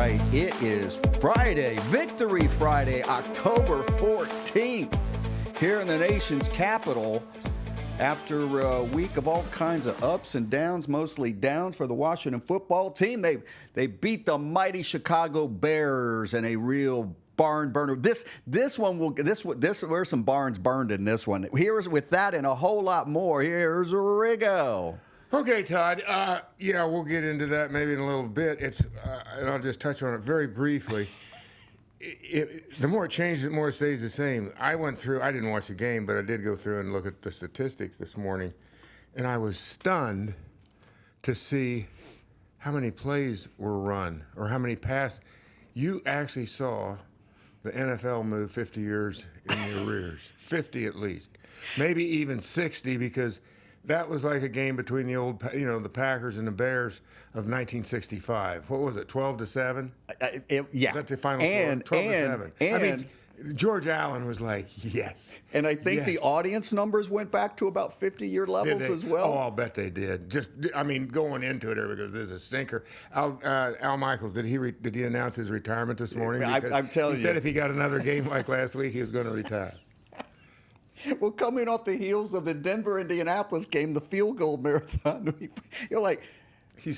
right. It is Friday, Victory Friday, October 14th, here in the nation's capital. After a week of all kinds of ups and downs, mostly downs for the Washington football team, they beat the mighty Chicago Bears in a real barn burner. This where's some barns burned in this one. Here's with that and a whole lot more. Here's Riggo. Okay, Todd. Yeah, we'll get into that maybe in a little bit. And I'll just touch on it very briefly. The more it changes, the more it stays the same. I didn't watch the game, but I did go through and look at the statistics this morning, and I was stunned to see how many plays were run or how many passes. You actually saw the NFL move 50 years in the arrears, 50 at least, maybe even 60, because that was like a game between the Packers and the Bears of 1965. What was it, 12-7? Yeah. Was that the final score? 12-7. I mean, George Allen was like, yes. And I think the audience numbers went back to about 50-year levels as well. Oh, I'll bet they did. Going into it, because this is a stinker. Al Michaels, did he announce his retirement this morning? I'm telling you. He said if he got another game like last week, he was going to retire. Well, coming off the heels of the Denver-Indianapolis game, the field goal marathon, you're like,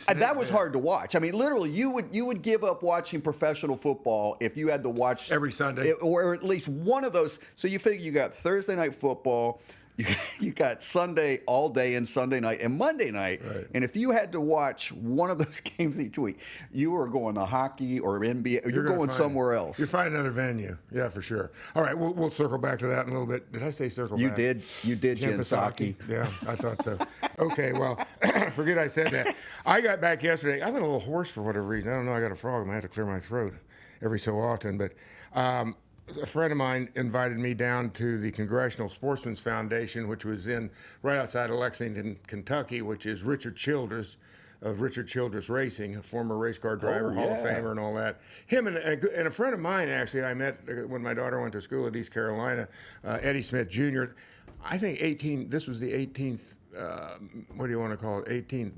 that was hard to watch. I mean, literally, you would give up watching professional football if you had to watch every Sunday, or at least one of those. So you figure you got Thursday night football, you got Sunday all day and Sunday night and Monday night. Right. And if you had to watch one of those games each week, you were going to hockey or NBA. You're going somewhere else. You're finding another venue. Yeah, for sure. All right, we'll circle back to that in a little bit. Did I say circle back? You did, Jen Psaki. Yeah, I thought so. Okay, well, forget I said that. I got back yesterday. I've been a little hoarse for whatever reason. I don't know. I got a frog. I have to clear my throat every so often. But a friend of mine invited me down to the Congressional Sportsmen's Foundation, which was right outside of Lexington, Kentucky, which is Richard Childress of Richard Childress Racing, a former race car driver, Hall of Famer and all that. Him and a friend of mine, actually, I met when my daughter went to school at East Carolina, Eddie Smith Jr. I think this was the 18th, what do you want to call it, 18th?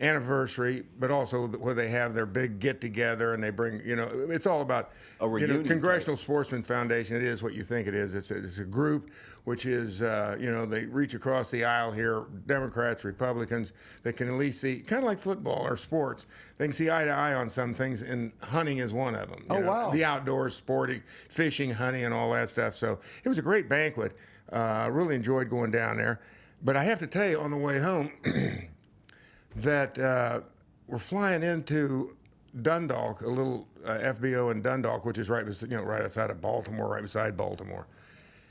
Anniversary, but also where they have their big get-together and they bring, it's all about a reunion. Congressional Sportsman Foundation. It is what you think it is. It's a group which is, they reach across the aisle here, Democrats, Republicans. They can at least see, kind of like football or sports, they can see eye to eye on some things, and hunting is one of them. Wow. The outdoors, sporting, fishing, hunting, and all that stuff. So it was a great banquet. Really enjoyed going down there. But I have to tell you, on the way home, that we're flying into Dundalk, a little FBO in Dundalk, which is right outside of Baltimore, right beside Baltimore.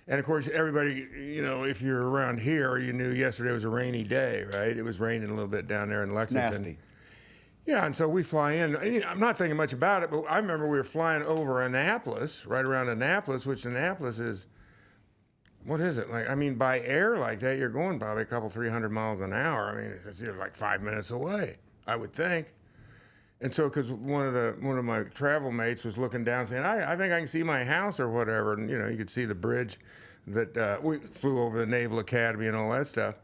And of course, everybody, if you're around here, you knew yesterday was a rainy day, right? It was raining a little bit down there in Lexington. Nasty. Yeah, and so we fly in. And, I'm not thinking much about it, but I remember we were flying over Annapolis, right around Annapolis, which Annapolis is. What is it like? I mean, by air like that, you're going probably 300 miles an hour. I mean, you're like 5 minutes away, I would think. And so, because one of my travel mates was looking down, saying, "I think I can see my house or whatever," and you could see the bridge that we flew over the Naval Academy and all that stuff.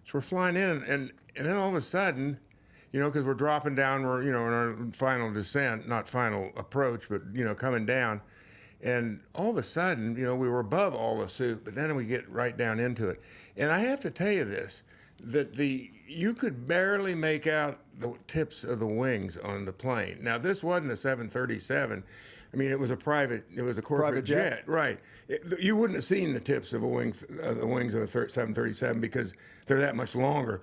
So we're flying in, and then all of a sudden, because we're dropping down, we're in our final descent, not final approach, but coming down. And all of a sudden, we were above all the soup, but then we get right down into it. And I have to tell you this, that you could barely make out the tips of the wings on the plane. Now, this wasn't a 737. I mean, it was a corporate jet. Right. You wouldn't have seen the tips of the wings of a 737 because they're that much longer.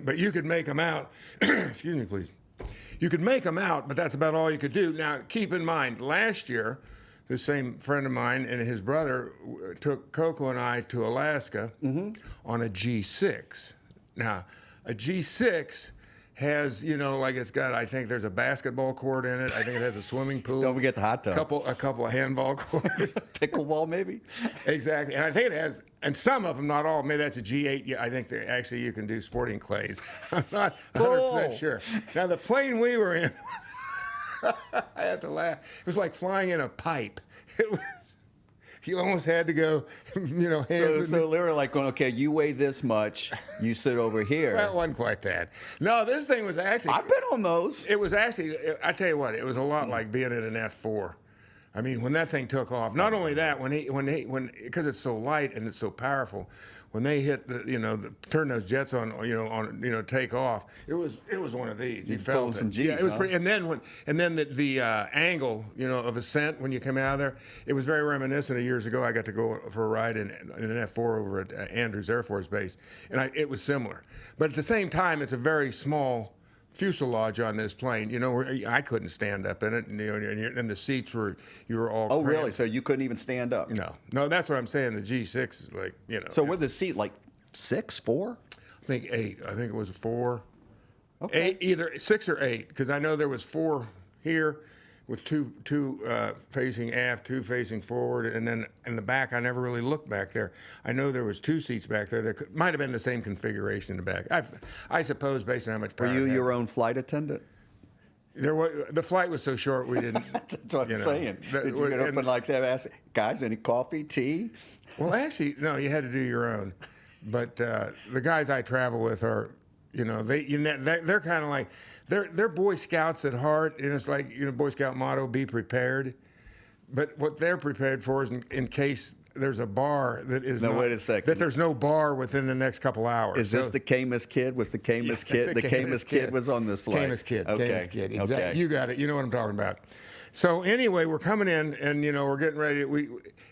But you could make them out. Excuse me, please. You could make them out, but that's about all you could do. Now, keep in mind, last year, this same friend of mine and his brother took Coco and I to Alaska on a G6. Now, a G6 has, it's got, I think there's a basketball court in it. I think it has a swimming pool. Don't forget the hot tub. A couple of handball courts. Pickleball, maybe? Exactly. And I think it has, and some of them, not all, maybe that's a G8. Yeah, I think actually you can do sporting clays. I'm not 100% sure. Now, the plane we were in, I had to laugh. It was like flying in a pipe. It was, you almost had to go, hands. So they were like going, okay, you weigh this much, you sit over here. Well, it wasn't quite that. No, this thing was actually. I've been on those. It was actually. I tell you what, it was a lot like being in an F4. I mean, when that thing took off. Not only that, because it's so light and it's so powerful, when they hit turn those jets on, take off. It was one of these. You felt some it. G's, Yeah, it was huh? pretty. And then the angle, of ascent when you come out of there, it was very reminiscent of years ago. I got to go for a ride in an F4 over at Andrews Air Force Base, and it was similar. But at the same time, it's a very small fuselage on this plane, where I couldn't stand up in it, and the seats you were all. Oh, cramped. really? So you couldn't even stand up? No, that's what I'm saying. The G6 is like, So with the seat, like 6, 4? I think 8. I think it was 4. Okay. 8, either 6 or 8, because I know there was 4 here with two facing aft, 2 facing forward, and then in the back, I never really looked back there. I know there was 2 seats back there that might have been the same configuration in the back. I suppose based on how much power. Were you it had. your own flight attendant? The flight was so short we didn't. That's what I'm saying. Did you get up and like that, ask guys, any coffee, tea? Well, actually, no. You had to do your own. But the guys I travel with are, they're kind of like they're Boy Scouts at heart, and it's like Boy Scout motto: be prepared. But what they're prepared for is in case there's a bar that is. No, wait a second. That there's no bar within the next couple hours. Is this the Camus kid? Was the Camus kid? The Camus kid was on this flight. Camus kid. Okay. Camus kid. Exactly. Okay. You got it. You know what I'm talking about. So anyway, we're coming in, and we're getting ready.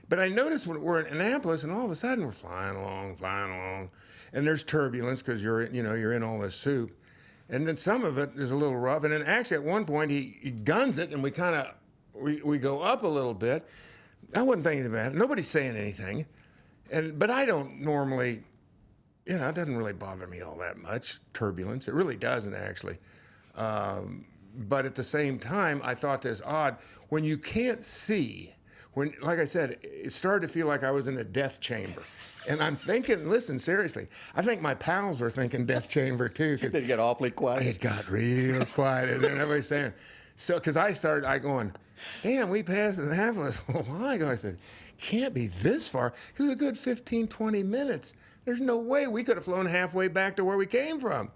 But I noticed when we're in Annapolis, and all of a sudden we're flying along, and there's turbulence because you're in all this soup, and then some of it is a little rough. And then actually at one point he guns it, and we kind of we go up a little bit. I wasn't thinking about it. Nobody's saying anything, but I don't normally, it doesn't really bother me all that much. Turbulence, it really doesn't actually. But at the same time, I thought this odd when you can't see. When, like I said, it started to feel like I was in a death chamber. And I'm thinking, listen, seriously, I think my pals are thinking death chamber too. Did it get awfully quiet? It got real quiet. And then everybody's saying, because I going, damn, we passed Annapolis a while ago. I said, can't be this far. It was a good 15, 20 minutes. There's no way we could have flown halfway back to where we came from.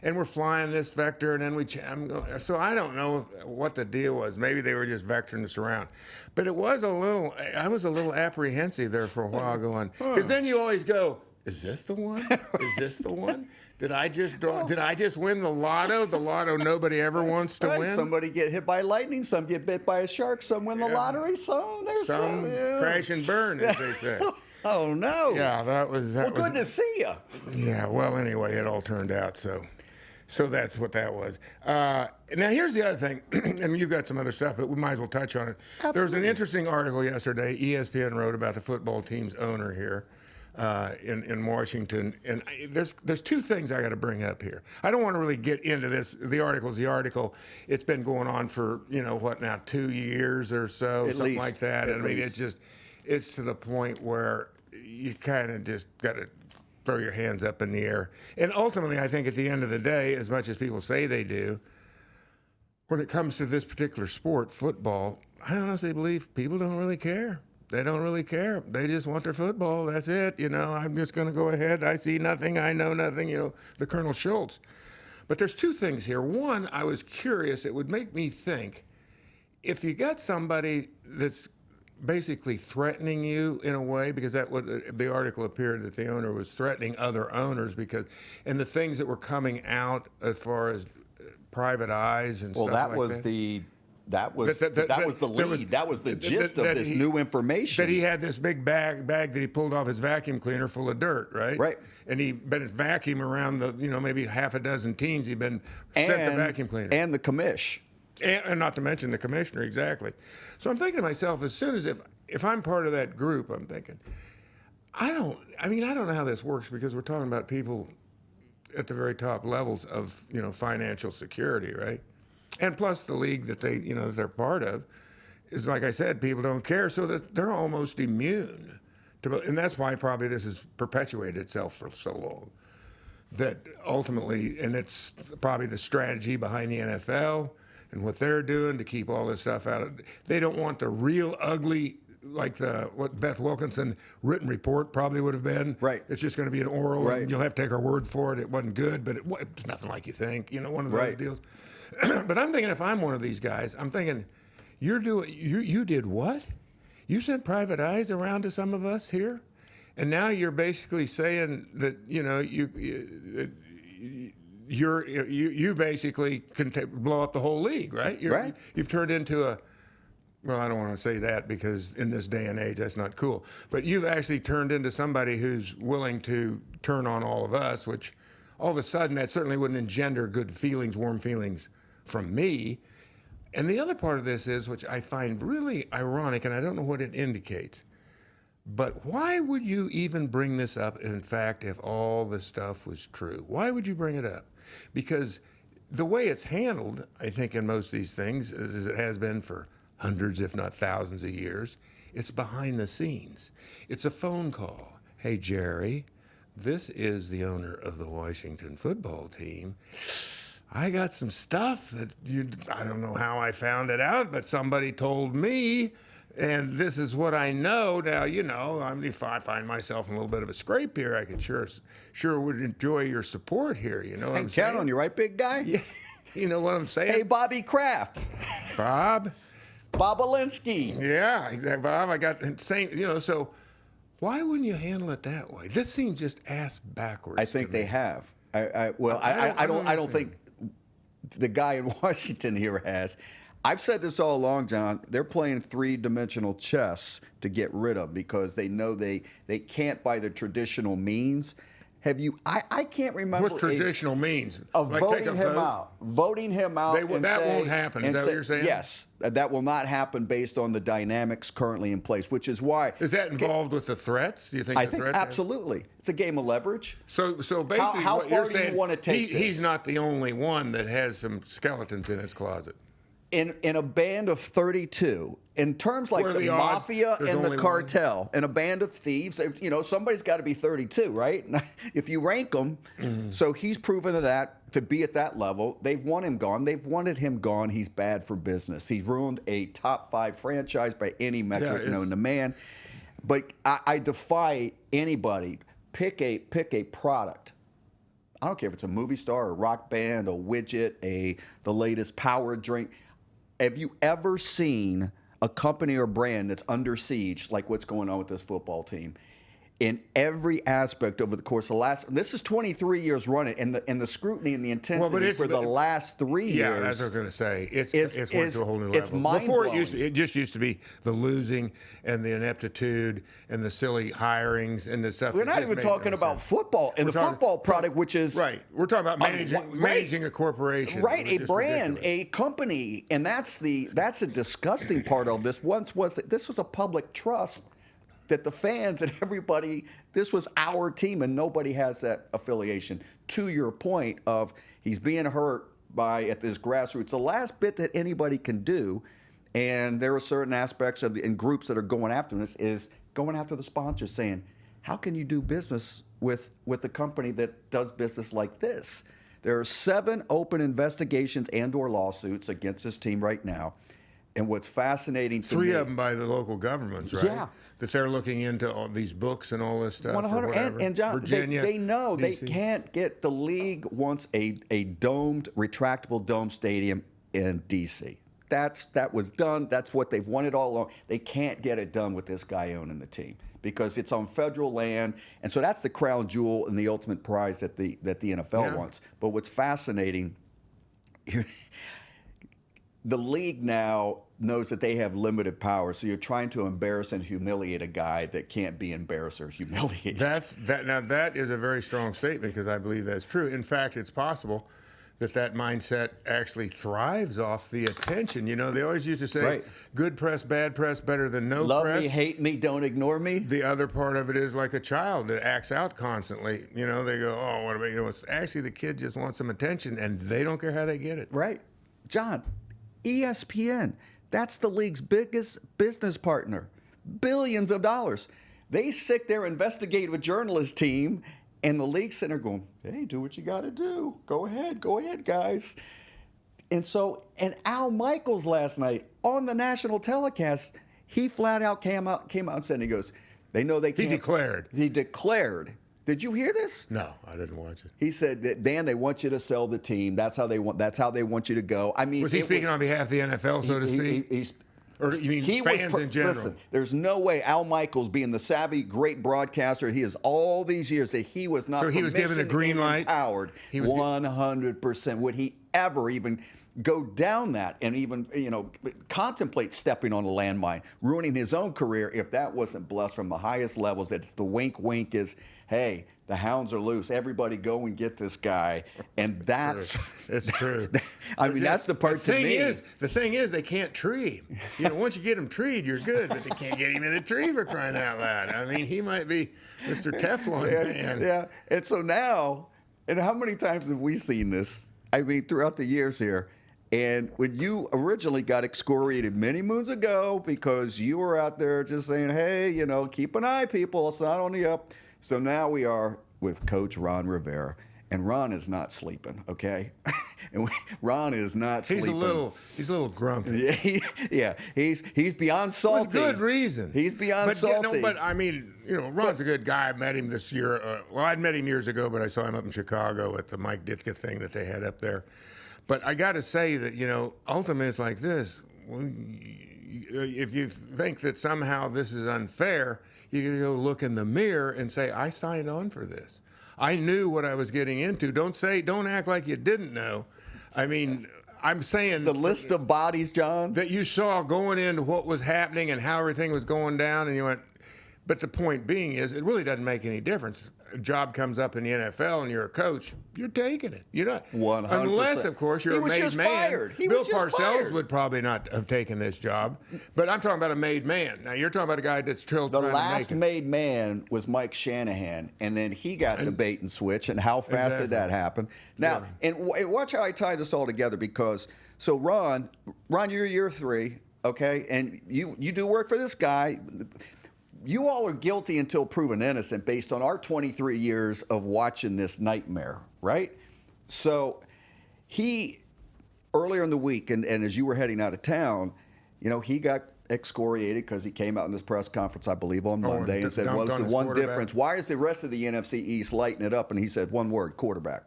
And we're flying this vector, and then so I don't know what the deal was. Maybe they were just vectoring us around. But I was a little apprehensive there for a while going, because then you always go, is this the one? Is this the one? Did I just win the lotto? The lotto nobody ever wants to win? Somebody get hit by lightning, some get bit by a shark, some win the lottery, some crash and burn, as they say. Oh, no. Yeah, that was. Good to see you. Yeah, well, anyway, it all turned out so that's what that was. Now, here's the other thing, and you've got some other stuff, but we might as well touch on it. Absolutely. There was an interesting article yesterday. ESPN wrote about the football team's owner here in Washington, and there's 2 things I got to bring up here. I don't want to really get into this. The article's the article. It's been going on for 2 years or so, At something least. like that. At And I mean, least. it's to the point where you kind of just got to throw your hands up in the air. And ultimately, I think at the end of the day, as much as people say they do, when it comes to this particular sport, football, I honestly believe people don't really care. They don't really care. They just want their football. That's it. I'm just going to go ahead. I see nothing. I know nothing. The Colonel Schultz. But there's 2 things here. One, I was curious. It would make me think, if you got somebody that's basically threatening you in a way, because that what the article appeared that the owner was threatening other owners and the things that were coming out as far as private eyes and stuff like that. That was the lead. That was the gist of this new information. That he had this big bag that he pulled off his vacuum cleaner full of dirt, right? Right. And he'd been vacuuming around maybe half a dozen teams. He'd been sent the vacuum cleaner. And the commish. And not to mention the commissioner, exactly. So I'm thinking to myself, as soon as if I'm part of that group, I'm thinking, I don't know how this works, because we're talking about people at the very top levels of financial security, right? And plus the league that they're part of is, like I said, people don't care, so that they're almost immune to, and that's why probably this has perpetuated itself for so long. That ultimately, and it's probably the strategy behind the NFL and what they're doing to keep all this stuff out of. They don't want the real ugly like what Beth Wilkinson written report probably would have been. Right. It's just going to be an oral, Right. and you'll have to take our word for it. It wasn't good, but it's nothing like you think. One of those Right. deals. But I'm thinking, if I'm one of these guys, I'm thinking, you did what? You sent private eyes around to some of us here, and now you're basically saying that you basically can blow up the whole league, right? Right. You've turned into well, I don't want to say that because in this day and age that's not cool. But you've actually turned into somebody who's willing to turn on all of us, which all of a sudden that certainly wouldn't engender good feelings, warm feelings from me. And the other part of this is, which I find really ironic, and I don't know what it indicates, but why would you even bring this up, in fact, if all the stuff was true? Why would you bring it up? Because the way it's handled, I think, in most of these things, as it has been for hundreds, if not thousands of years, it's behind the scenes. It's a phone call. Hey, Jerry, this is the owner of the Washington football team. I got some stuff that I don't know how I found it out, but somebody told me, and this is what I know. Now, if I find myself in a little bit of a scrape here, I could sure would enjoy your support here. You know what I'm saying? Count on you, right, big guy? Yeah. You know what I'm saying? Hey, Bobby Kraft. Bob? Bob Alinsky. Yeah, exactly. Bob, I got insane, so why wouldn't you handle it that way? This seems just ass backwards. I think to me. they have. I don't think the guy in Washington here has. I've said this all along, John. They're playing three-dimensional chess to get rid of because they know they can't by the traditional means. Have you? I can't remember. What's traditional means? Of like voting him vote? out. Voting him out. That won't happen. Is that what you're saying? Yes. That will not happen based on the dynamics currently in place, which is why. Is that involved with the threats? Do you think? I the think threats absolutely. It's a game of leverage. So basically, how what far you're do you saying, want to take he's this? not the only one that has some skeletons in his closet. In a band of 32, in terms like What are the the odds mafia there's and the only cartel, in a band of thieves, somebody's got to be 32, right? If you rank them, so he's proven that to be at that level. They've want him gone. They've wanted him gone. He's bad for business. He's ruined a top 5 franchise by any metric known to man. But I defy anybody. Pick a product. I don't care if it's a movie star, a rock band, a widget, the latest power drink. Have you ever seen a company or brand that's under siege, like what's going on with this football team? In every aspect over the course of this is 23 years running, and the scrutiny and the intensity for the last 3 years. Yeah, that's what I was going to say. It's went to a whole new level. It's mind-blowing. Before it just used to be the losing and the ineptitude and the silly hirings and the stuff. We're not even talking about football and the football product, which is right. We're talking about managing a corporation, right? A brand, ridiculous. a company, and that's a disgusting part of this. This was a public trust. That the fans and everybody, this was our team, and nobody has that affiliation. To your point of he's being hurt at this grassroots, the last bit that anybody can do, and there are certain aspects and groups that are going after this, is going after the sponsors, saying, how can you do business with a company that does business like this? There are 7 open investigations and/or lawsuits against this team right now. And what's fascinating to me, 3 of them by the local governments, right? Yeah. That they're looking into all these books and all this stuff. 100, or whatever. and John, Virginia, they know DC. they can't get the league wants a domed, retractable dome stadium in DC. That was done. That's what they've wanted all along. They can't get it done with this guy owning the team because it's on federal land, and so that's the crown jewel and the ultimate prize that the NFL wants. But what's fascinating, the league now knows that they have limited power, so you're trying to embarrass and humiliate a guy that can't be embarrassed or humiliated. Now that is a very strong statement because I believe that's true. In fact, it's possible that mindset actually thrives off the attention. They always used to say, good press, bad press, better than no Love press. me, hate me, don't ignore me. The other part of it is like a child that acts out constantly. They go, oh, what about, it's actually the kid just wants some attention and they don't care how they get it. Right. John, ESPN, that's the league's biggest business partner. Billions of dollars. They sick their investigative journalist team, and the league center going, hey, do what you got to do. Go ahead, guys. And Al Michaels last night on the national telecast, He flat out came out and said, he goes, they know they can't. He declared. He declared. Did you hear this? No, I didn't watch it. He said that, Dan, they want you to sell the team. That's how they want you to go. I mean, Was he speaking on behalf of the NFL, so to speak? Or you mean fans in general? Listen, there's no way Al Michaels, being the savvy, great broadcaster he is all these years, that he was not. So he was given a green light. Empowered. 100%. Would he ever even go down that and even contemplate stepping on a landmine, ruining his own career if that wasn't blessed from the highest levels? That it's the wink is, hey, the hounds are loose. Everybody go and get this guy. And that's it's true. I mean, that's the part to me. The thing is, they can't tree him. Once you get him treed, you're good, but they can't get him in a tree for crying out loud. I mean, he might be Mr. Teflon man. Yeah. And so now, and how many times have we seen this? I mean, throughout the years here. And when you originally got excoriated many moons ago because you were out there just saying, hey, keep an eye, people. It's not on the up. So now we are with Coach Ron Rivera. And Ron is not sleeping, okay? Ron is not sleeping. He's a little grumpy. Yeah, he's beyond salty. With good reason. He's beyond salty. But I mean, Ron's a good guy. I met him this year. I'd met him years ago, but I saw him up in Chicago at the Mike Ditka thing that they had up there. But I got to say that, ultimately it's like this. If you think that somehow this is unfair, you got to go look in the mirror and say, I signed on for this. I knew what I was getting into. Don't act like you didn't know. I mean, I'm saying the list of bodies, John, that you saw going into what was happening and how everything was going down, and you went. But the point being is, it really doesn't make any difference. A job comes up in the NFL and you're a coach, you're taking it. You're not 100%. Unless, of course, you're a made man. Bill Parcells would probably not have taken this job. But I'm talking about a made man. Now you're talking about a guy that's still trying to make it. The last made man was Mike Shanahan, and then he got the bait and switch. And how fast did that happen? Now, and watch how I tie this all together, because so Ron, you're year 3, okay, and you do work for this guy. You all are guilty until proven innocent based on our 23 years of watching this nightmare, right? So he, earlier in the week, and as you were heading out of town, he got excoriated because he came out in this press conference, I believe, on Monday and said, what's the one difference? Why is the rest of the NFC East lighting it up? And he said one word: quarterback.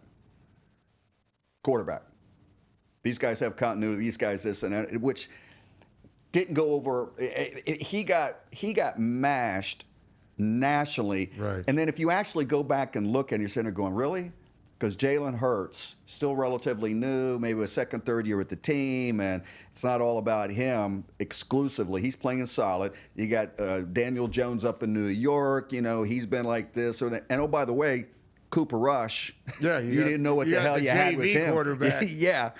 Quarterback. These guys have continuity. These guys this and that, which didn't go over. He got mashed nationally. Right. And then if you actually go back and look, and you're sitting there going, really? Because Jalen Hurts, still relatively new, maybe a second, third year with the team, and it's not all about him exclusively. He's playing solid. You got Daniel Jones up in New York. He's been like this or that. And oh, by the way, Cooper Rush. Yeah, you didn't know what the hell you had with him. Quarterback. Yeah.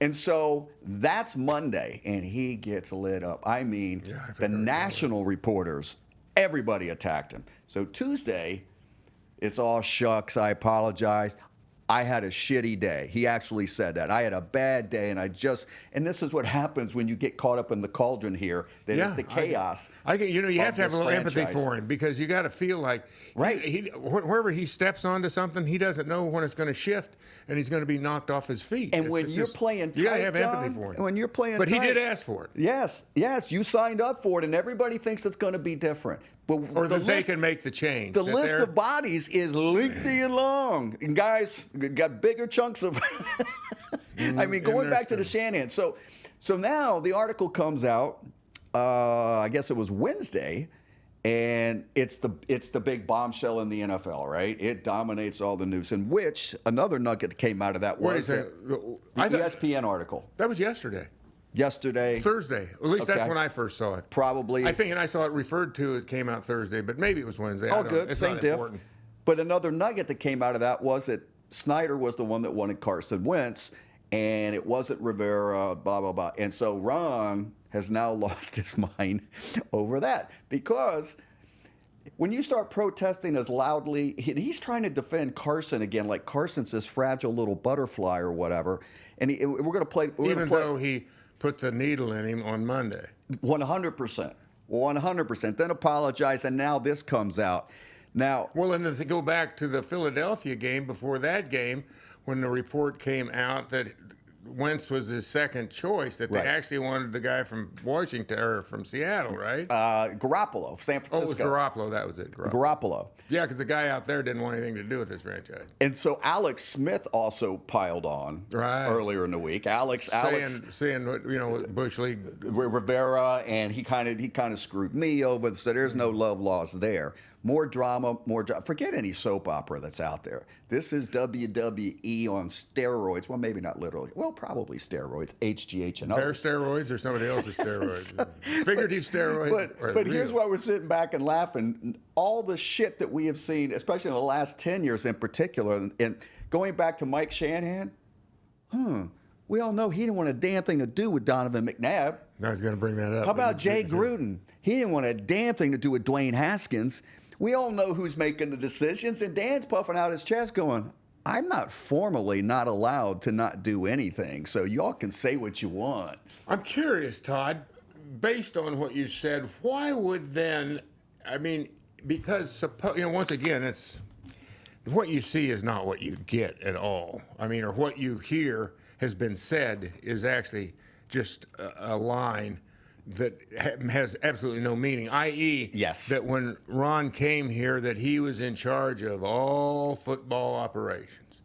And so that's Monday, and he gets lit up. I mean, the national reporters, everybody attacked him. So Tuesday, it's all shucks, I apologize. I had a shitty day. He actually said that. I had a bad day, and this is what happens when you get caught up in the cauldron here, that it's the chaos. You have to have a little empathy for him, because you got to feel like wherever he steps onto something, he doesn't know when it's going to shift, and he's going to be knocked off his feet. And when you're playing tight, you got to have John, empathy for him. When you're playing but tight, he did ask for it. Yes, you signed up for it, and everybody thinks it's going to be different. Or that they can make the change. The list of bodies is lengthy and long. And guys got bigger chunks of I mean, going back to the Shanahan. So now the article comes out, I guess it was Wednesday, and it's the big bombshell in the NFL, right? It dominates all the news. In which another nugget came out of that was the ESPN article. That was yesterday. Thursday. At least that's when I first saw it. Probably. I think, and I saw it referred to, it came out Thursday, but maybe it was Wednesday. Oh, good. It's same diff. Important. But another nugget that came out of that was that Snyder was the one that wanted Carson Wentz, and it wasn't Rivera, blah, blah, blah. And so Ron has now lost his mind over that, because when you start protesting as loudly, he's trying to defend Carson again, like Carson's this fragile little butterfly or whatever. And we're going to play. Even though he put the needle in him on Monday. 100%. 100%. Then apologize, and now this comes out. Now, well, and then to go back to the Philadelphia game, before that game, when the report came out that Wentz was his second choice, that they actually wanted the guy from Washington or from Seattle, right? Garoppolo, San Francisco. Oh, it was Garoppolo. That was it. Garoppolo. Yeah, because the guy out there didn't want anything to do with this franchise. And so Alex Smith also piled on earlier in the week. Saying what Bush League, Rivera, and he kind of screwed me over. So there's no love lost there. More drama, Forget any soap opera that's out there. This is WWE on steroids. Well, maybe not literally. Well, probably steroids, HGH and others. Their steroids or somebody else's steroids? Figurative steroids. But here's why we're sitting back and laughing. All the shit that we have seen, especially in the last 10 years in particular, and going back to Mike Shanahan, we all know he didn't want a damn thing to do with Donovan McNabb. I was going to bring that up. How about Jay Gruden? He didn't want a damn thing to do with Dwayne Haskins. We all know who's making the decisions, and Dan's puffing out his chest going, I'm not formally not allowed to not do anything, so y'all can say what you want. I'm curious, Todd, based on what you said, why would then, because, once again, it's what you see is not what you get at all. Or what you hear has been said is actually just a line that has absolutely no meaning, i.e., that when Ron came here, that he was in charge of all football operations.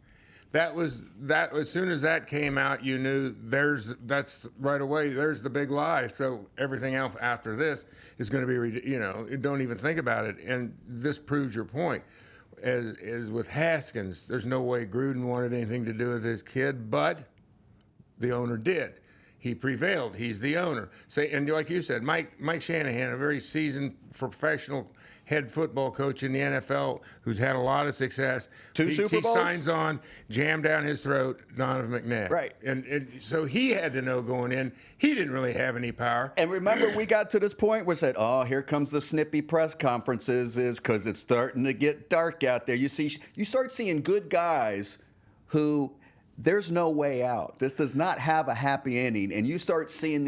As soon as that came out, you knew that's right away, there's the big lie. So everything else after this is going to be, don't even think about it. And this proves your point. As with Haskins, there's no way Gruden wanted anything to do with his kid, but the owner did. He prevailed. He's the owner. And like you said, Mike Shanahan, a very seasoned professional head football coach in the NFL who's had a lot of success. Two Super Bowls? He signs on, jam down his throat, Donovan McNabb. Right. And so he had to know going in, he didn't really have any power. And remember, we got to this point where we said, here comes the snippy press conferences, is because it's starting to get dark out there. You start seeing good guys who there's no way out. This does not have a happy ending. And you start seeing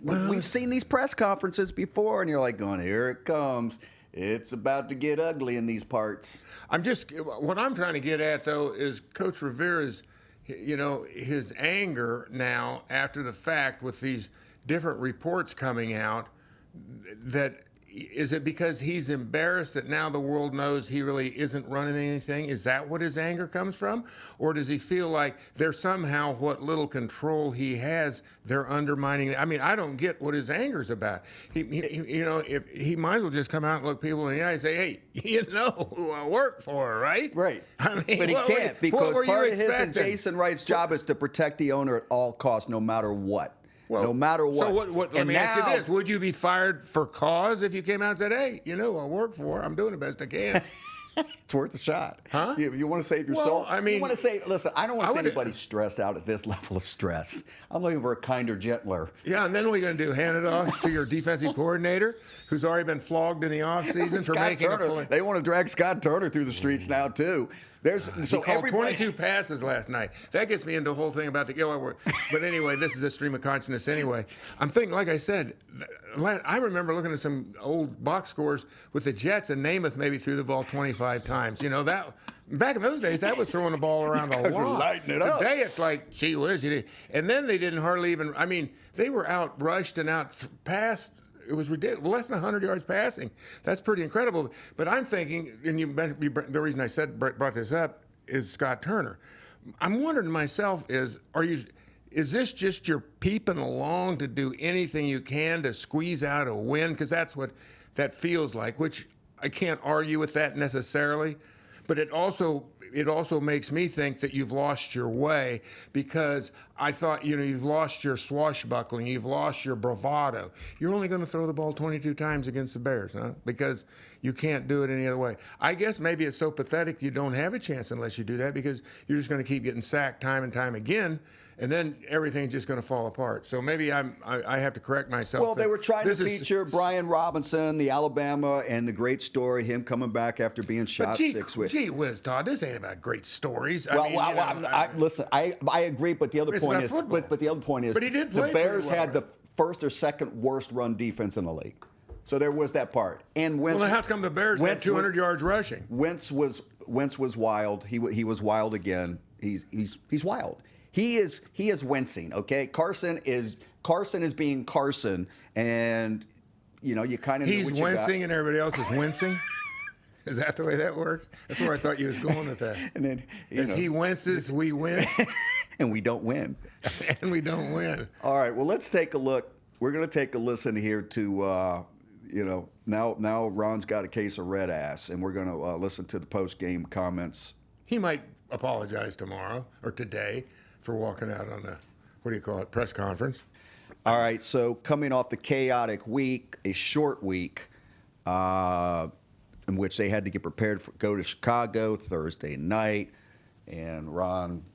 we've seen these press conferences before, and you're like going, here it comes. It's about to get ugly in these parts. What I'm trying to get at, though, is Coach Rivera's, his anger now after the fact with these different reports coming out. Is it because he's embarrassed that now the world knows he really isn't running anything? Is that what his anger comes from? Or does he feel like there's somehow what little control he has, they're undermining? I don't get what his anger's about. If he might as well just come out and look people in the eye and say, hey, you know who I work for, right? Right. But he can't, because part of his and Jason Wright's job is to protect the owner at all costs, no matter what. No matter what. So let me ask you this. Would you be fired for cause if you came out and said, hey, I work for, I'm doing the best I can? It's worth a shot. Huh? You want to save your soul? You want to say, listen, I don't want to see anybody stressed out at this level of stress. I'm looking for a kinder, gentler. Yeah, and then what are you going to do? Hand it off to your defensive coordinator, who's already been flogged in the offseason for making a play? They want to drag Scott Turner through the streets now, too. He called 22 passes last night. That gets me into the whole thing about but anyway, this is a stream of consciousness anyway. I'm thinking, like I said, I remember looking at some old box scores with the Jets, and Namath maybe threw the ball 25 times. That back in those days, that was throwing the ball around a lot. Lighting it up. Today, it's like, gee whiz. And then they didn't hardly even, they were out rushed and out passed. It was ridiculous. Less than 100 yards passing. That's pretty incredible. But I'm thinking, and the reason I brought this up is Scott Turner. I'm wondering to myself is this just your peeping along to do anything you can to squeeze out a win? Because that's what that feels like, which I can't argue with that necessarily. But it also makes me think that you've lost your way, because I thought, you've lost your swashbuckling, you've lost your bravado. You're only going to throw the ball 22 times against the Bears, huh? Because you can't do it any other way. I guess maybe it's so pathetic you don't have a chance unless you do that, because you're just going to keep getting sacked time and time again, and then everything's just going to fall apart. So maybe I have to correct myself. Well, they were trying to feature Brian Robinson, the Alabama, and the great story, him coming back after being shot 6 weeks. Gee whiz, Todd, this ain't about great stories. Listen, I agree, but the other point is, but the other point is, but he did play the Bears well. had the first or second worst run defense in the league. So there was that part. And Wentz, then how come the Bears had 200 yards rushing? Wentz was wild. He was wild again. He's wild. he is wincing. Okay, Carson is being Carson, and you kind of he's wincing and everybody else is wincing. Is that the way that works? That's where I thought you was going with that. And then as he winces, we wince, and we don't win. And we don't win. All right. Well, let's take a look. We're going to take a listen here to now Ron's got a case of red ass, and we're going to listen to the post game comments. He might apologize tomorrow or today for walking out on the press conference. All right. So coming off the chaotic week, a short week. In which they had to get prepared for go to Chicago Thursday night, and Ron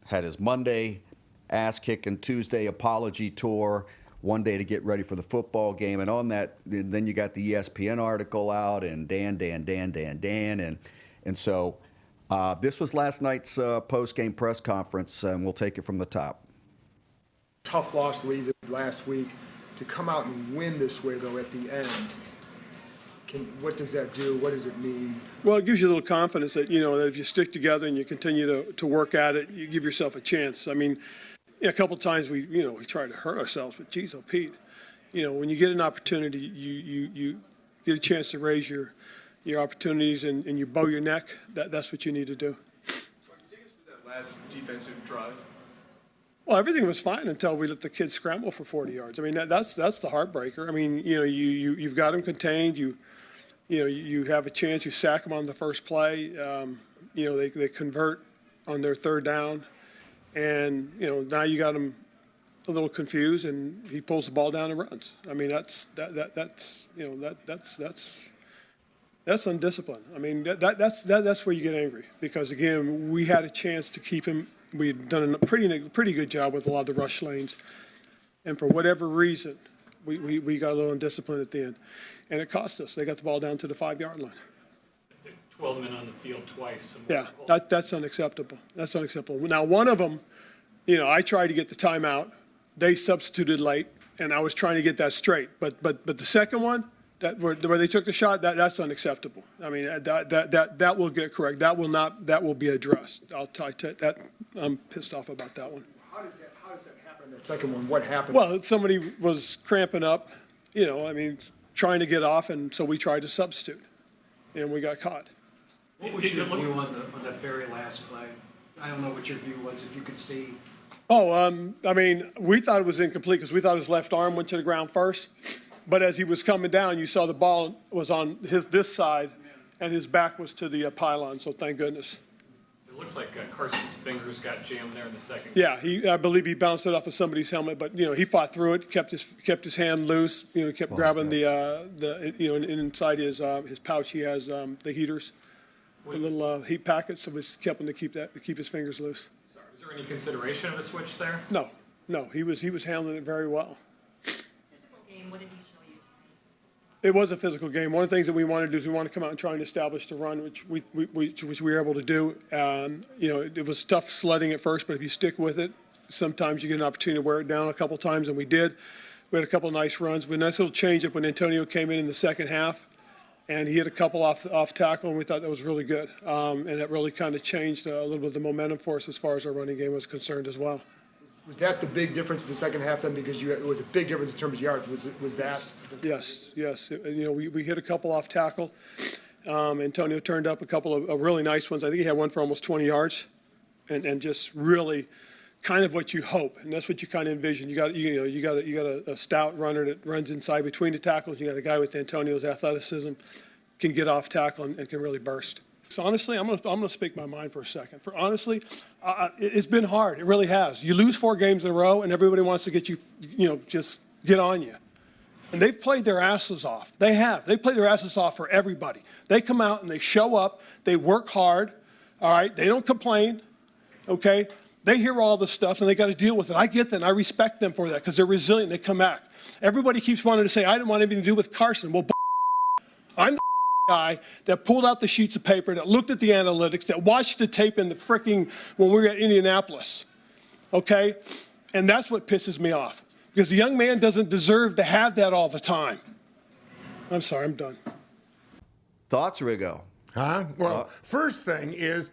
had his Monday ass-kicking, Tuesday apology tour, one day to get ready for the football game, and on that, then you got the ESPN article out, and Dan, and so this was last night's post-game press conference, and we'll take it from the top. Tough loss the way you did last week. To come out and win this way, though, at the end, what does that do? What does it mean? Well, it gives you a little confidence that, that if you stick together and you continue to work at it, you give yourself a chance. I mean, a couple of times we tried to hurt ourselves, but geez, oh Pete, when you get an opportunity, you get a chance to raise your opportunities and you bow your neck. That's what you need to do. Take us through that last defensive drive. Well, everything was fine until we let the kids scramble for 40 yards. I mean, that's the heartbreaker. I mean, you've got them contained. You have a chance. You sack them on the first play. They convert on their third down, and now you got them a little confused, and he pulls the ball down and runs. I mean, that's undisciplined. I mean, that's where you get angry, because again, we had a chance to keep him. We had done a pretty good job with a lot of the rush lanes, and for whatever reason, we got a little undisciplined at the end, and it cost us. They got the ball down to the 5-yard line. 12 men on the field twice. Yeah, that's unacceptable. That's unacceptable. Now, one of them, I tried to get the timeout. They substituted late, and I was trying to get that straight. But the second one, where they took the shot, that's unacceptable. I mean, that will get correct. That will be addressed. I'm pissed off about that one. How does that happen? That second one, what happened? Well, somebody was cramping up, trying to get off, and so we tried to substitute, and we got caught. What was your view on that very last play? I don't know what your view was, if you could see. We thought it was incomplete because we thought his left arm went to the ground first. But as he was coming down, you saw the ball was on this side, and his back was to the pylon, so thank goodness. It looked like Carson's fingers got jammed there in the second. Yeah, I believe he bounced it off of somebody's helmet, but he fought through it, kept his hand loose, kept grabbing the inside his pouch he has the heaters, the little heat packets, so we kept him to keep his fingers loose. Sorry, was there any consideration of a switch there? No, he was handling it very well. Physical game, what did he show you tonight? It was a physical game. One of the things that we wanted to do is we wanted to come out and try and establish the run, which we were able to do. It was tough sledding at first, but if you stick with it, sometimes you get an opportunity to wear it down a couple times, and we did. We had a couple of nice runs. We had a nice little change-up when Antonio came in the second half, and he hit a couple off tackle, and we thought that was really good. And that really kind of changed a little bit of the momentum for us as far as our running game was concerned as well. Was that the big difference in the second half then? Because it was a big difference in terms of yards. Was that? Yes. We hit a couple off tackle. Antonio turned up a couple of really nice ones. I think he had one for almost 20 yards, and just really kind of what you hope, and that's what you kind of envision. You got a stout runner that runs inside between the tackles. You got a guy with Antonio's athleticism, can get off tackle and can really burst. So honestly, I'm gonna speak my mind for a second. It's been hard. It really has. You lose 4 games in a row, and everybody wants to get you, just get on you. And they've played their asses off. They have. They played their asses off for everybody. They come out and they show up. They work hard. All right. They don't complain. Okay. They hear all this stuff and they got to deal with it. I get that. And I respect them for that because they're resilient. They come back. Everybody keeps wanting to say, I didn't want anything to do with Carson. Well, I'm the guy that pulled out the sheets of paper, that looked at the analytics, that watched the tape in the when we were at Indianapolis. Okay? And that's what pisses me off because the young man doesn't deserve to have that all the time. I'm sorry, I'm done. Thoughts, Riggo? Huh? Well, first thing is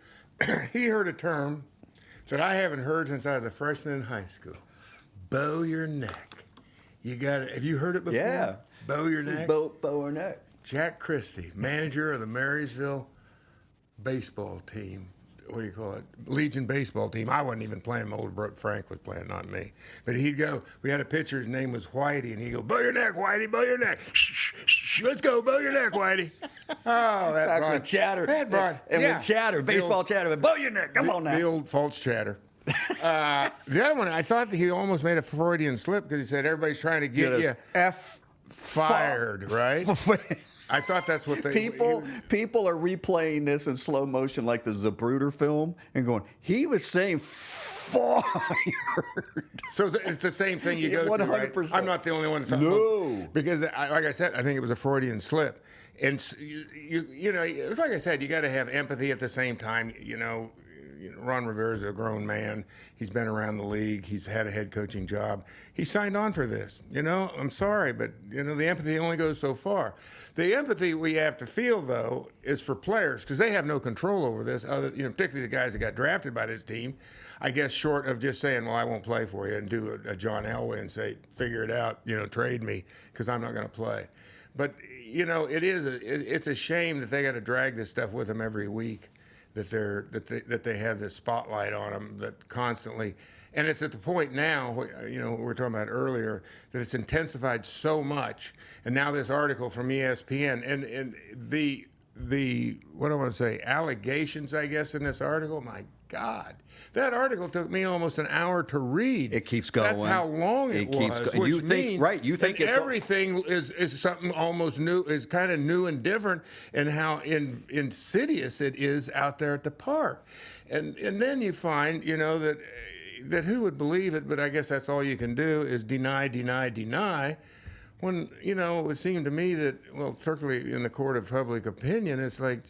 he heard a term that I haven't heard since I was a freshman in high school. Bow your neck. You got it. Have you heard it before? Yeah. Bow your neck. Bow or neck. Jack Christie, manager of the Marysville baseball team. What do you call it? Legion baseball team. I wasn't even playing. My older brother Frank was playing, not me. But he'd go, we had a pitcher, his name was Whitey, and he'd go, bow your neck, Whitey, bow your neck. Shh, shh, shh, let's go, bow your neck, Whitey. Oh, that Back brought... with chatter. That brought... And yeah. with chatter, baseball chatter. But bow your neck. Come on now. The old false chatter. The other one, I thought that he almost made a Freudian slip because he said everybody's trying to get you fired, right? I thought that's what they... People are replaying this in slow motion like the Zapruder film and going, he was saying fired. So it's the same thing you go 100%. through, right? I'm not the only one. No. Because, like I said, I think it was a Freudian slip. And, you know, it's like I said, you got to have empathy at the same time. You know, Ron Rivera's a grown man. He's been around the league. He's had a head coaching job. He signed on for this. You know, I'm sorry, but, you know, the empathy only goes so far. The empathy we have to feel, though, is for players because they have no control over this, other, you know, particularly the guys that got drafted by this team. I guess short of just saying, well, I won't play for you and do a John Elway and say, figure it out, you know, trade me because I'm not going to play. But, you know, it's a shame that they got to drag this stuff with them every week, that they have this spotlight on them that constantly, and it's at the point now, you know, we were talking about earlier, that it's intensified so much. And now this article from ESPN and the what do I want to say, allegations, I guess, in this article, my God. That article took me almost an hour to read. It keeps going. That's how long it was. Which you think, means right? You think that it's everything is something almost new, is kind of new and different, and how insidious it is out there at the park. And then you find, you know, that who would believe it? But I guess that's all you can do is deny. When, you know, it would seem to me that, well, particularly in the court of public opinion, it's like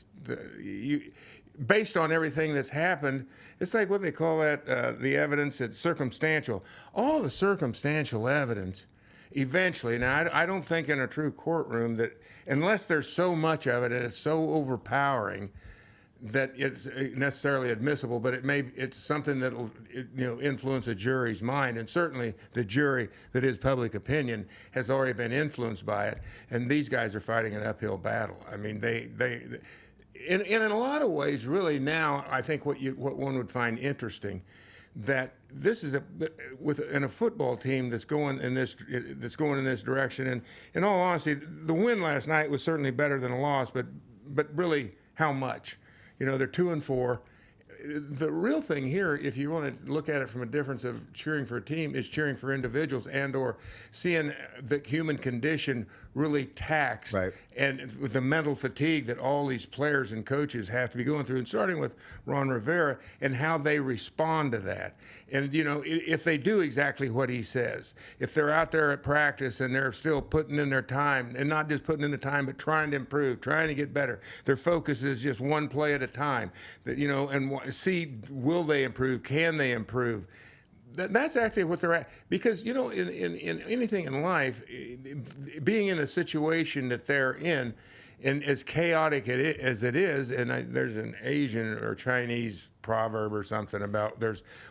based on everything that's happened, it's like what they call that, the evidence that's circumstantial. All the circumstantial evidence, eventually, now I don't think in a true courtroom that, unless there's so much of it and it's so overpowering, that it's necessarily admissible, but it's something that will, you know, influence a jury's mind, and certainly the jury that is public opinion has already been influenced by it, and these guys are fighting an uphill battle. I mean, in a lot of ways, really now, I think what one would find interesting, that this is in a football team that's going in this direction, and in all honesty, the win last night was certainly better than a loss, but really, how much? You know, they're 2-4. The real thing here, if you want to look at it from a difference of cheering for a team, is cheering for individuals and/or seeing the human condition really taxed, right, and with the mental fatigue that all these players and coaches have to be going through, and starting with Ron Rivera and how they respond to that. And, you know, if they do exactly what he says, if they're out there at practice and they're still putting in their time, and not just putting in the time, but trying to improve, trying to get better, their focus is just one play at a time, that, you know, and see, will they improve? Can they improve? That's actually what they're at. Because, you know, in anything in life, being in a situation that they're in, and as chaotic as it is, and there's an Asian or Chinese proverb or something about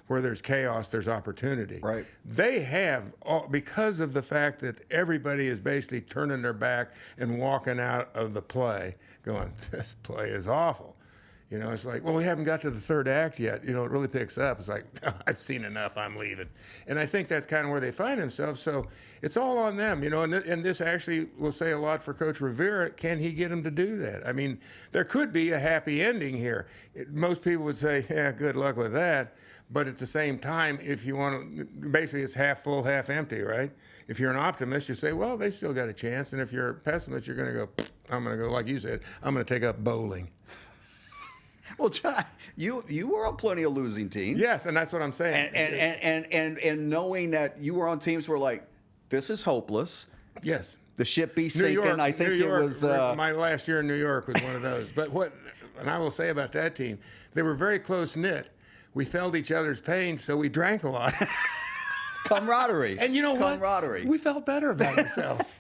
where there's chaos, there's opportunity. Right. They have, because of the fact that everybody is basically turning their back and walking out of the play, going, this play is awful. You know, it's like, well, we haven't got to the third act yet. You know, it really picks up. It's like, I've seen enough, I'm leaving. And I think that's kind of where they find themselves. So it's all on them, you know, and this actually will say a lot for Coach Rivera. Can he get them to do that? I mean, there could be a happy ending here. Most people would say, yeah, good luck with that. But at the same time, if you want to, basically it's half full, half empty, right? If you're an optimist, you say, well, they still got a chance. And if you're a pessimist, you're going to go, I'm going to go, like you said, I'm going to take up bowling. Well, John, you were on plenty of losing teams. Yes, and that's what I'm saying. And knowing that you were on teams where like, this is hopeless. Yes. The ship be New sinking. York, I think New York, it was my last year in New York was one of those. But and I will say about that team, they were very close knit. We felt each other's pain, so we drank a lot. camaraderie. And you know what? Camaraderie. We felt better about ourselves.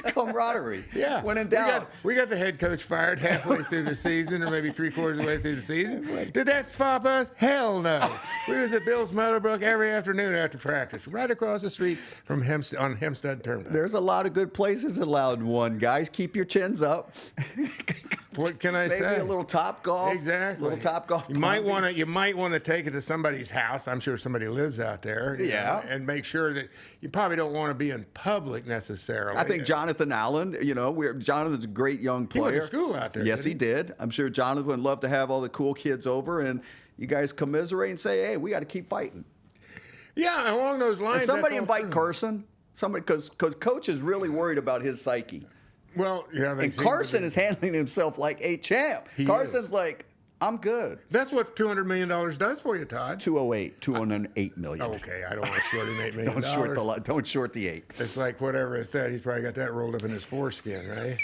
Camaraderie. Yeah. When in doubt. We got the head coach fired halfway through the season, or maybe 3/4 of the way through the season. Did that stop us? Hell no. We was at Bill's Meadowbrook every afternoon after practice, right across the street from on Hempstead Terminal. There's a lot of good places in Loudon 1, guys. Keep your chins up. What can I say? Maybe a little Top Golf. Exactly. Little Top Golf. You might want to take it to somebody's house. I'm sure somebody lives out there. You know, and make sure that you probably don't want to be in public necessarily. I think Jonathan Allen, Jonathan's a great young player. He went to school out there. Yes, he did. I'm sure Jonathan would love to have all the cool kids over, and you guys commiserate and say, hey, we got to keep fighting. Yeah, along those lines. And somebody that's all invite true. Carson. Somebody, because Coach is really worried about his psyche. Well, yeah. And Carson is handling himself like a champ. Carson's like, I'm good. That's what $200 million does for you, Todd. 208 million. Okay, I don't want to short him $8 million. Don't short the 8. It's like whatever it's that. He's probably got that rolled up in his foreskin, right?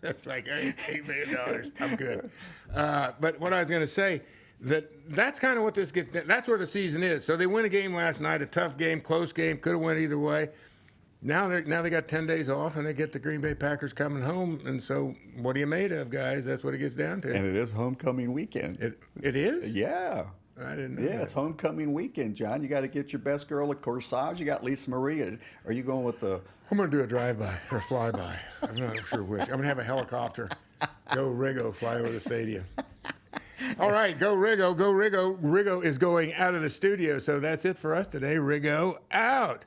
It's like $8 million. I'm good. But what I was going to say, that's kind of what this gets. That's where the season is. So they win a game last night, a tough game, close game, could have went either way. Now they got 10 days off, and they get the Green Bay Packers coming home. And so, what are you made of, guys? That's what it gets down to. And it is homecoming weekend. It is? Yeah. I didn't know. Yeah, that. It's homecoming weekend, John. You got to get your best girl a corsage. You got Lisa Maria. Are you going with the? I'm going to do a drive-by or a flyby. I'm not sure which. I'm going to have a helicopter. Go Riggo, fly over the stadium. All right, go Riggo, go Riggo. Riggo is going out of the studio, so that's it for us today. Riggo out.